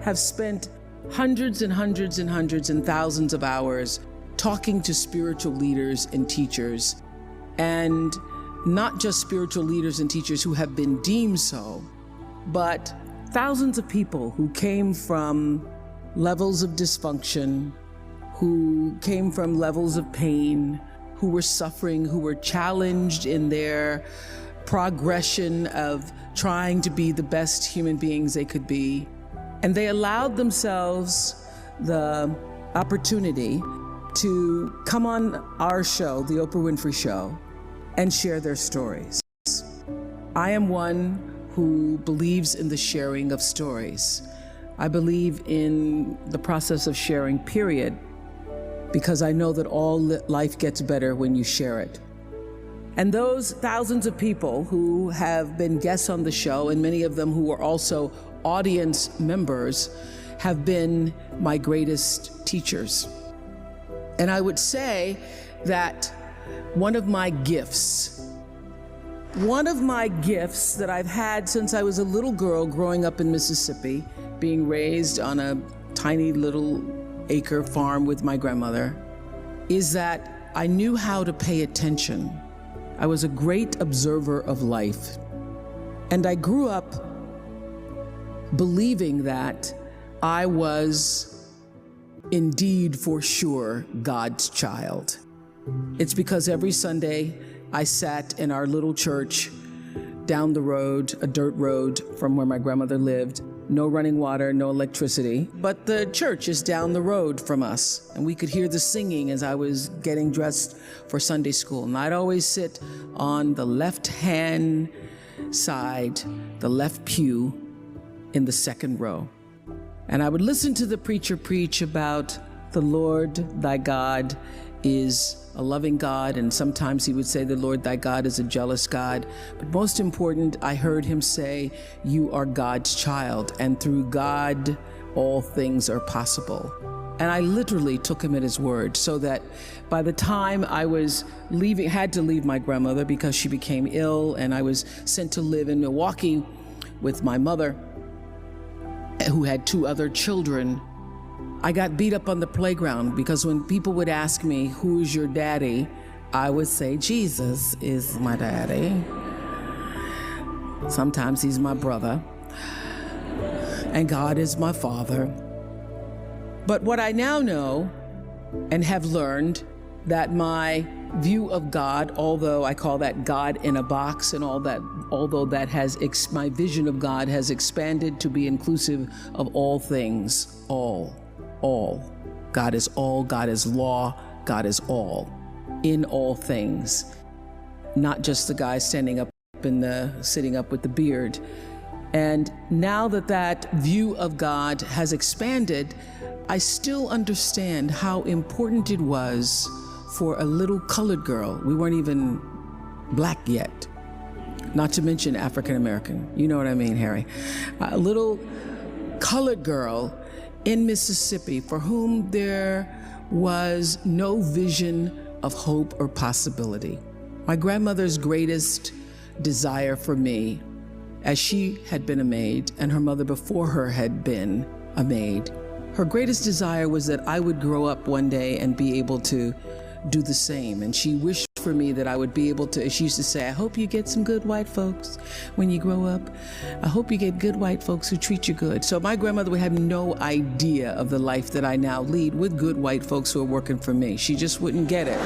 have spent hundreds and hundreds and hundreds and thousands of hours talking to spiritual leaders and teachers, and not just spiritual leaders and teachers who have been deemed so, but thousands of people who came from levels of dysfunction, who came from levels of pain, who were suffering, who were challenged in their progression of trying to be the best human beings they could be. And they allowed themselves the opportunity to come on our show, the Oprah Winfrey Show, and share their stories. I am one who believes in the sharing of stories. I believe in the process of sharing, period, because I know that all life gets better when you share it. And those thousands of people who have been guests on the show, and many of them who are also audience members, have been my greatest teachers. And I would say that one of my gifts that I've had since I was a little girl growing up in Mississippi, being raised on a tiny little acre farm with my grandmother, is that I knew how to pay attention. I was a great observer of life. And I grew up believing that I was indeed, for sure, God's child. It's because every Sunday I sat in our little church down the road, a dirt road from where my grandmother lived. No running water, no electricity, but the church is down the road from us. And we could hear the singing as I was getting dressed for Sunday school. And I'd always sit on the left-hand side, the left pew in the second row. And I would listen to the preacher preach about the Lord thy God is a loving God, and sometimes he would say the Lord thy God is a jealous God. But most important, I heard him say, you are God's child, and through God, all things are possible. And I literally took him at his word, so that by the time I was had to leave my grandmother because she became ill, and I was sent to live in Milwaukee with my mother, who had 2 other children, I got beat up on the playground because when people would ask me, who's your daddy? I would say, Jesus is my daddy. Sometimes he's my brother. And God is my father. But what I now know and have learned, that my view of God, although I call that God in a box and all that, although that has, my vision of God has expanded to be inclusive of all things, all. God is all, God is law, God is all, in all things. Not just the guy standing up sitting up with the beard. And now that that view of God has expanded, I still understand how important it was for a little colored girl. We weren't even black yet, not to mention African American. You know what I mean, Harry? A little colored girl in Mississippi for whom there was no vision of hope or possibility. My grandmother's greatest desire for me, as she had been a maid and her mother before her had been a maid, her greatest desire was that I would grow up one day and be able to do the same. And she wished for me that I would be able to, she used to say, I hope you get some good white folks when you grow up. I hope you get good white folks who treat you good. So my grandmother would have no idea of the life that I now lead with good white folks who are working for me. She just wouldn't get it.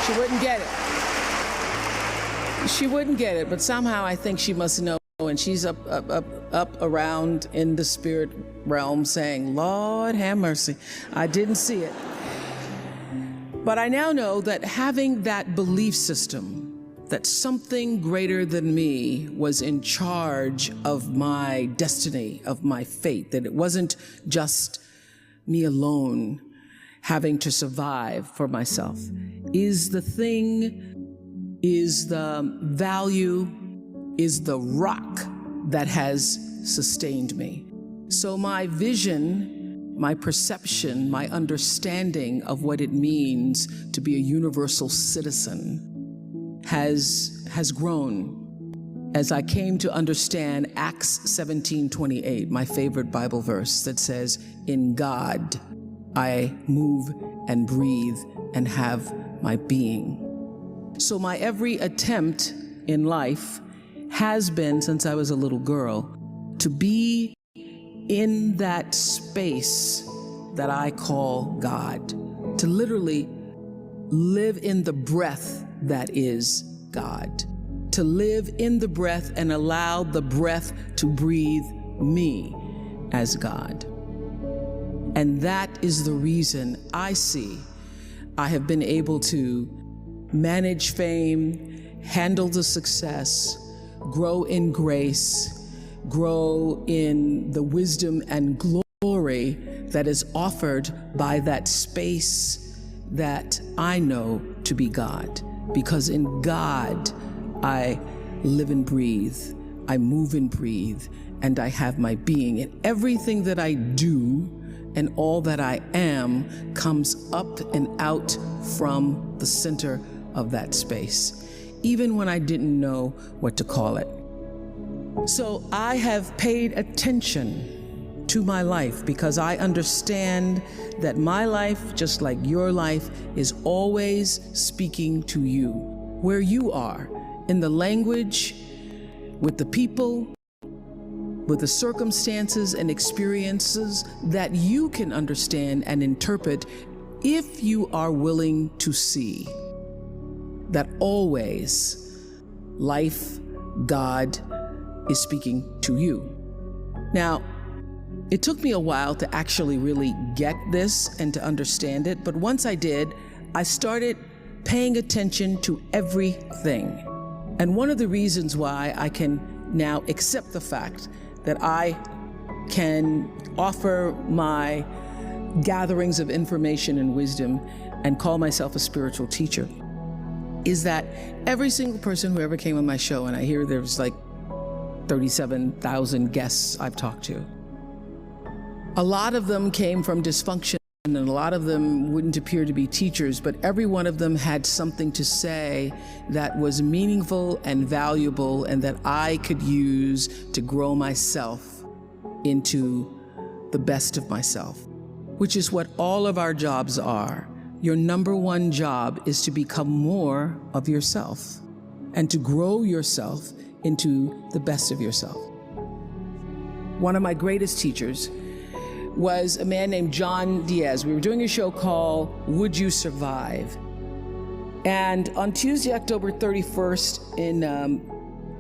She wouldn't get it. She wouldn't get it, but somehow I think she must know. And she's up around in the spirit realm saying, Lord have mercy, I didn't see it. But I now know that having that belief system, that something greater than me was in charge of my destiny, of my fate, that it wasn't just me alone having to survive for myself, is the thing, is the value, is the rock that has sustained me. So my vision, my perception, my understanding of what it means to be a universal citizen has grown. as I came to understand Acts 17:28, my favorite Bible verse that says, "In God I move and breathe and have my being." So my every attempt in life has been, since I was a little girl, to be in that space that I call God, to literally live in the breath that is God, to live in the breath and allow the breath to breathe me as God. And that is the reason I see I have been able to manage fame, handle the success, grow in grace, grow in the wisdom and glory that is offered by that space that I know to be God. Because in God, I live and breathe, I move and breathe, and I have my being. And everything that I do and all that I am comes up and out from the center of that space, even when I didn't know what to call it. So I have paid attention to my life because I understand that my life, just like your life, is always speaking to you, where you are, in the language, with the people, with the circumstances and experiences that you can understand and interpret if you are willing to see that always life, God, is speaking to you. Now, it took me a while to actually really get this and to understand it, but once I did, I started paying attention to everything. And one of the reasons why I can now accept the fact that I can offer my gatherings of information and wisdom and call myself a spiritual teacher is that every single person who ever came on my show, and I hear there's like 37,000 guests I've talked to, a lot of them came from dysfunction and a lot of them wouldn't appear to be teachers, but every one of them had something to say that was meaningful and valuable and that I could use to grow myself into the best of myself, which is what all of our jobs are. Your number one job is to become more of yourself and to grow yourself into the best of yourself. One of my greatest teachers was a man named John Diaz. We were doing a show called Would You Survive? And on Tuesday, October 31st in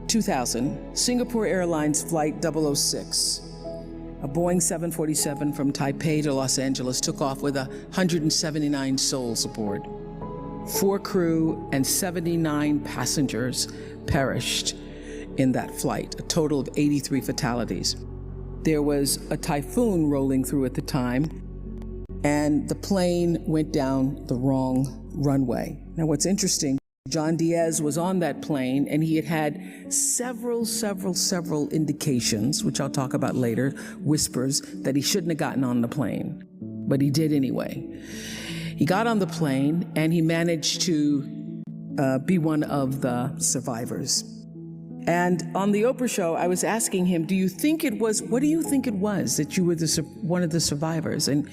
2000, Singapore Airlines Flight 006, a Boeing 747 from Taipei to Los Angeles, took off with 179 souls aboard. 4 crew and 79 passengers perished in that flight, a total of 83 fatalities. There was a typhoon rolling through at the time, and the plane went down the wrong runway. Now, what's interesting, John Diaz was on that plane, and he had several indications, which I'll talk about later, whispers, that he shouldn't have gotten on the plane, but he did anyway. He got on the plane, and he managed to be one of the survivors. And on the Oprah show, I was asking him, what do you think it was that you were one of the survivors? And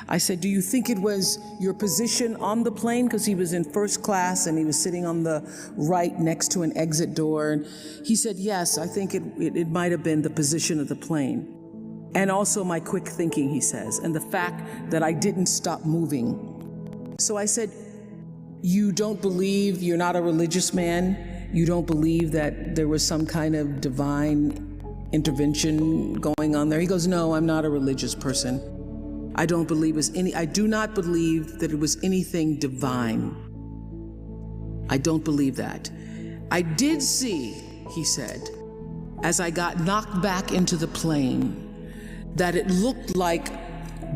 I said, do you think it was your position on the plane? Because he was in first class and he was sitting on the right next to an exit door. And he said, yes, I think it might have been the position of the plane. And also my quick thinking, he says, and the fact that I didn't stop moving. So I said, you don't believe, you're not a religious man? You don't believe that there was some kind of divine intervention going on there? He goes, no, I'm not a religious person. I do not believe that it was anything divine. I don't believe that. I did see, he said, as I got knocked back into the plane, that it looked like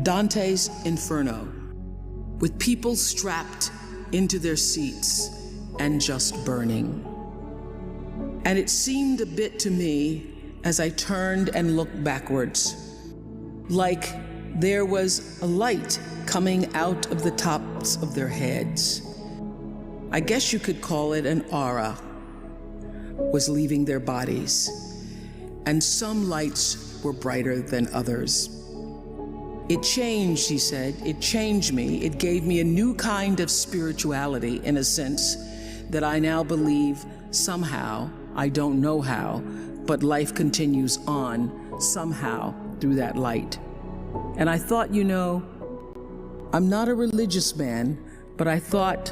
Dante's Inferno, with people strapped into their seats and just burning. And it seemed a bit to me, as I turned and looked backwards, like there was a light coming out of the tops of their heads. I guess you could call it an aura. was leaving their bodies, and some lights were brighter than others. It changed, he said, it changed me. It gave me a new kind of spirituality, in a sense, that I now believe somehow, I don't know how, but life continues on somehow through that light. And I thought, I'm not a religious man, but I thought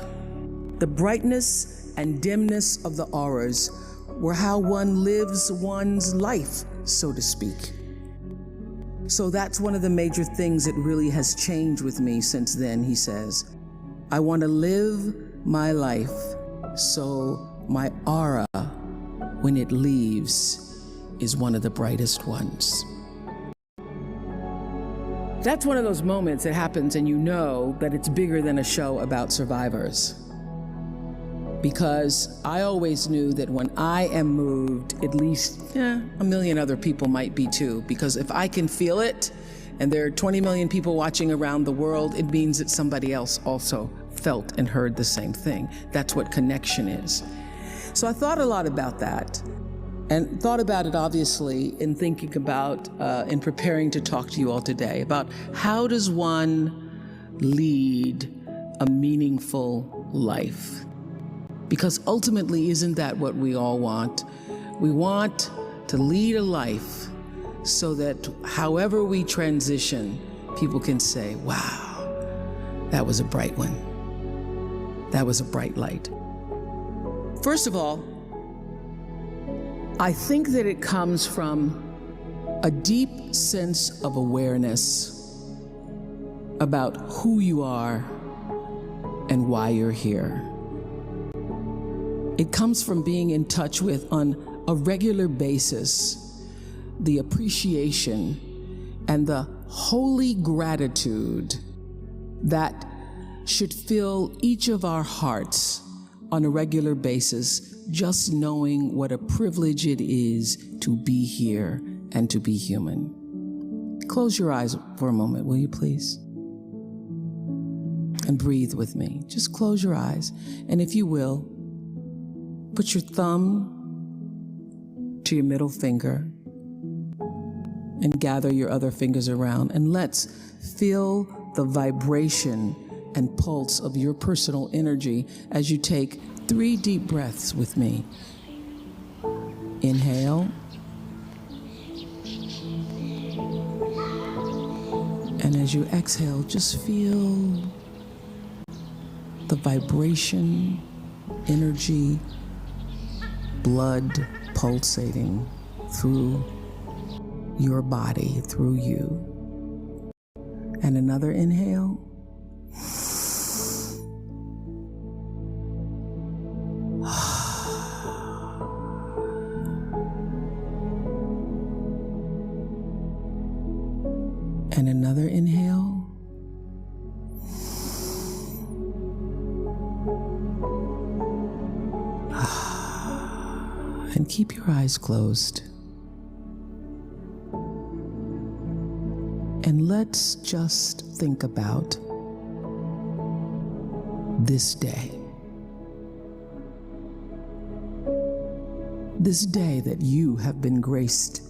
the brightness and dimness of the auras were how one lives one's life, so to speak. So that's one of the major things that really has changed with me since then, he says. I want to live my life so my aura, when it leaves, is one of the brightest ones. That's one of those moments that happens and you know that it's bigger than a show about survivors. Because I always knew that when I am moved, at least a million other people might be too. Because if I can feel it, and there are 20 million people watching around the world, it means that somebody else also felt and heard the same thing. That's what connection is. So I thought a lot about that, and thought about it obviously in thinking about, in preparing to talk to you all today, about how does one lead a meaningful life? Because ultimately, isn't that what we all want? We want to lead a life so that however we transition, people can say, wow, that was a bright one. That was a bright light. First of all, I think that it comes from a deep sense of awareness about who you are and why you're here. It comes from being in touch with, on a regular basis, the appreciation and the holy gratitude that should fill each of our hearts on a regular basis, just knowing what a privilege it is to be here and to be human. Close your eyes for a moment, will you please? And breathe with me. Just close your eyes, and if you will, put your thumb to your middle finger and gather your other fingers around, and let's feel the vibration and pulse of your personal energy as you take 3 deep breaths with me. Inhale. And as you exhale, just feel the vibration, energy, blood pulsating through your body, through you. And another inhale. And another inhale. And keep your eyes closed. And let's just think about this day. This day that you have been graced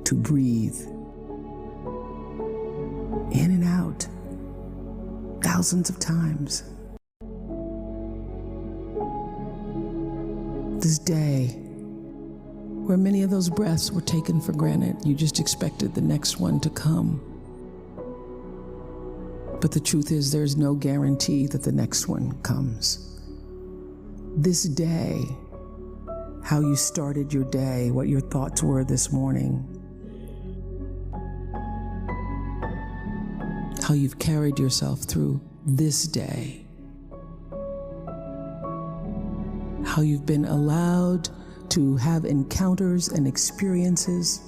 to breathe in and out thousands of times. This day where many of those breaths were taken for granted. You just expected the next one to come. But the truth is, there's no guarantee that the next one comes. This day, how you started your day, what your thoughts were this morning, how you've carried yourself through this day, how you've been allowed to have encounters and experiences,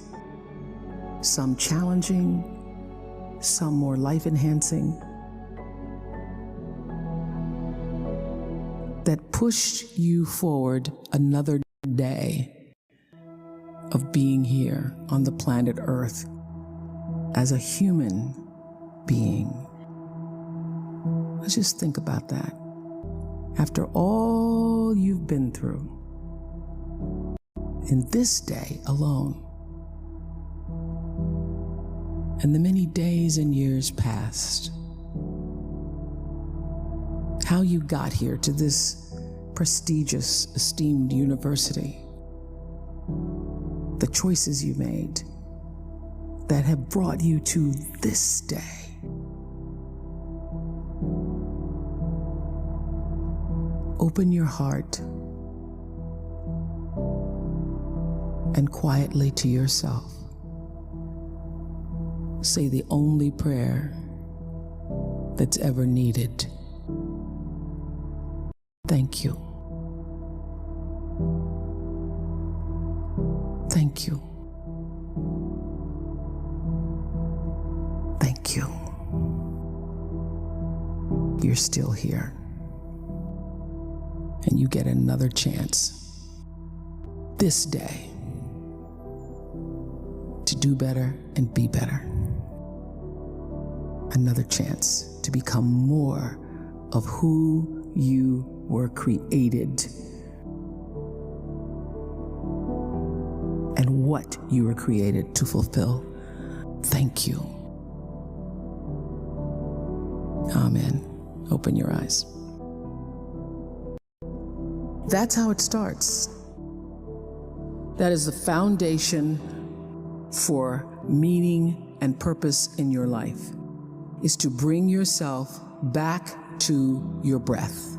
some challenging, some more life-enhancing, that pushed you forward another day of being here on the planet Earth as a human being. Let's just think about that. After all you've been through, in this day alone, and the many days and years past, how you got here to this prestigious, esteemed university, the choices you made that have brought you to this day. Open your heart and quietly to yourself say the only prayer that's ever needed. Thank you. Thank you. Thank you. You're still here. And you get another chance this day to do better and be better. Another chance to become more of who you were created and what you were created to fulfill. Thank you. Amen. Open your eyes. That's how it starts. That is the foundation for meaning and purpose in your life, is to bring yourself back to your breath.